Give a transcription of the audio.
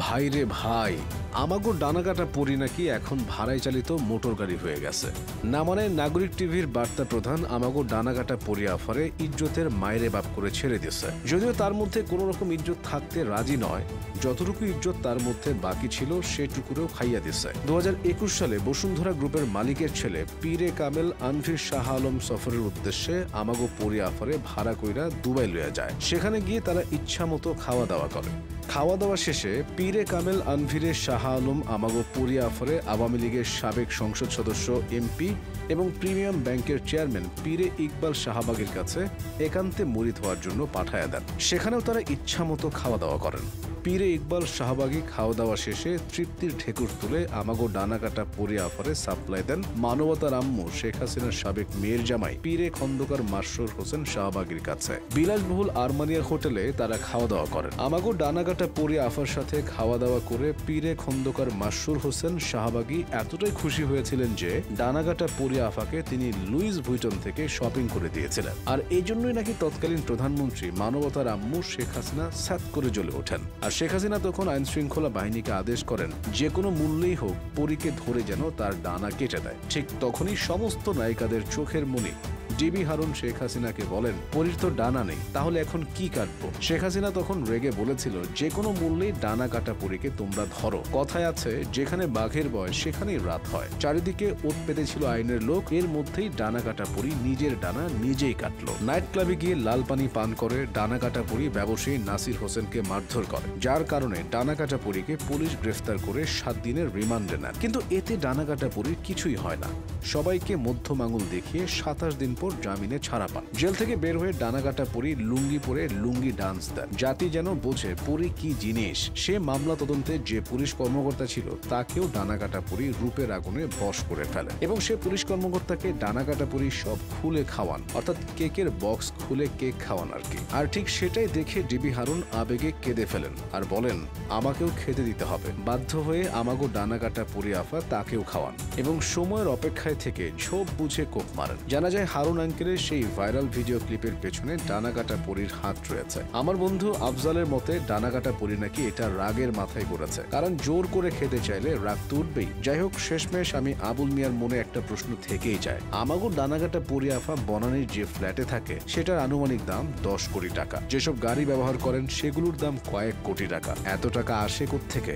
ভাই রে ভাই, আমাগো ডানাকাটা পরি নাকি এখন ভাড়ায় চালিত মোটর গাড়ি হয়ে গেছে। না মানে নাগরিক টিভির বার্তা প্রধান আমাগো ডানাকাটা পরি অফারে ইজ্জতের মায়েরে বাপ করে ছেড়ে দিয়েছে। যদিও তার মধ্যে কোনো রকম ইজ্জত থাকতে রাজি নয়, যতটুকু ইজ্জত তার মধ্যে বাকি ছিল সেটুকুরেও খাইয়া দিছে। 2021 সালে বসুন্ধরা গ্রুপের মালিকের ছেলে পীরে কামেল আনভির শাহ আলম সফরের উদ্দেশ্যে আমাগো পরি অফারে ভাড়া কইরা দুবাই লইয়া যায়। সেখানে গিয়ে তারা ইচ্ছা মতো খাওয়া দাওয়া করে। খাওয়া দাওয়া শেষে পীরে কামেল আনভিরের শাহ আলম আমাগো পরি অফারে আওয়ামী লীগের সাবেক সংসদ সদস্য এমপি এবং প্রিমিয়াম ব্যাংকের চেয়ারম্যান পীরে ইকবাল শাহবাগের কাছে একান্তে মুরিদ হওয়ার জন্য পাঠায়া দেন। সেখানেও তারা ইচ্ছা মতো খাওয়া দাওয়া করেন। পীরে ইকবাল শাহবাগী খাওয়া দাওয়া শেষে তৃপ্তির ঢেকুর তুলে আমাগো ডানাকাটা পরি অফারে সাপ্লাই দেন মানবতার আম্মু শেখ হাসিনার সাবেক মেয়ের জামাই পীরে খন্দকার মাসরুর হোসেন শাহবাগীর কাছে। বিলাসবহুল আরমানিয়া হোটেলে তারা খাওয়া দাওয়া করেন। আমাগো ডানাকাটা পরি অফার সাথে খাওয়া দাওয়া করে পীরে খন্দকার মাসরুর হোসেন শাহবাগী এতটাই খুশি হয়েছিলেন যে ডানাকাটা পরি আফাকে তিনি লুইস ভুইটন থেকে শপিং করে দিয়েছিলেন। আর এই জন্যই নাকি তৎকালীন প্রধানমন্ত্রী মানবতার আম্মু শেখ হাসিনা স্যাত করে জ্বলে ওঠেন। আর শেখ হাসিনা তখন আইন শৃঙ্খলা বাহিনীকে আদেশ করেন যে কোনো মূল্যেই হোক পরীকে ধরে যেন তার ডানা কেটে দেয়। ঠিক তখনই সমস্ত নায়িকাদের চোখের মণি ডিবি হারুন শেখ হাসিনাকে বলেন, পরীর তো ডানা নেই, তাহলে এখন কি কাটবো? শেখ হাসিনা তখন রেগে বলেছিল, যে কোনো মূল্যেই ডানা কাটা পরীকে তোমরা ধরো। কথায় আছে, যেখানে বাঘের বয়স সেখানেই রাত হয়। চারিদিকে ওত পেতেছিল আইনের লোক, এর মধ্যেই ডানা কাটা পরী নিজের ডানা নিজেই কাটলো। নাইট ক্লাবে গিয়ে লাল পানি পান করে ডানা কাটা পরী ব্যবসায়ী নাসির হোসেনকে মারধর করে, যার কারণে ডানা কাটা পরীকে পুলিশ গ্রেফতার করে 7 দিনের রিমান্ডে নেন। কিন্তু এতে ডানা কাটা পরীর কিছুই হয় না। সবাইকে মধ্যম আঙুল দেখিয়ে 27 দিন পর জামিনে ছাড়া পান। জেল থেকে বের হয়ে ডানাকাটা পরি লুঙ্গি পরে লুঙ্গি ডান্স দেন। জাতি যেন বোঝে পরি কি জিনিস। সে মামলা তদন্তে যে পুলিশ কর্মকর্তা ছিল তাকেও ডানাকাটা পরি রূপের আগুনে বশ করে ফেলে এবং সে পুলিশ কর্মকর্তাকে ডানাকাটা পরি সব খুলে খাওয়ান, অর্থাৎ কেকের বক্স খুলে কেক খাওয়ান আর কি। আর ঠিক সেটাই দেখে ডিবি হারুন আবেগে কেঁদে ফেলেন আর বলেন, আমাকেও খেতে দিতে হবে। বাধ্য হয়ে আমাগো ডানাকাটা পরি আফা তাকেও খাওয়ান এবং সময়ের অপেক্ষায় থেকে ঝোপ বুঝে কোপ মারেন। জানা যায় হারুন আঙ্কেলের সেই ভাইরাল ভিডিও ক্লিপের পেছনে ডানাকাটা পরীর হাত রয়েছে। আমার বন্ধু আফজালের মতে ডানাকাটা পরী নাকি এটা রাগের মাথায় করেছে, কারণ জোর করে খেতে চাইলে রাগ তো উঠবেই। যাই হোক, শেষমেশ আমি আবুল মিয়ার মনে একটা প্রশ্ন থেকেই যায়, আমাগো ডানাকাটা পরী আফা বনানীর যে ফ্ল্যাটে থাকে সেটার আনুমানিক দাম 10 কোটি টাকা। যেসব গাড়ি ব্যবহার করেন সেগুলোর দাম কয়েক কোটি টাকা। এত টাকা আসে কোত্থেকে?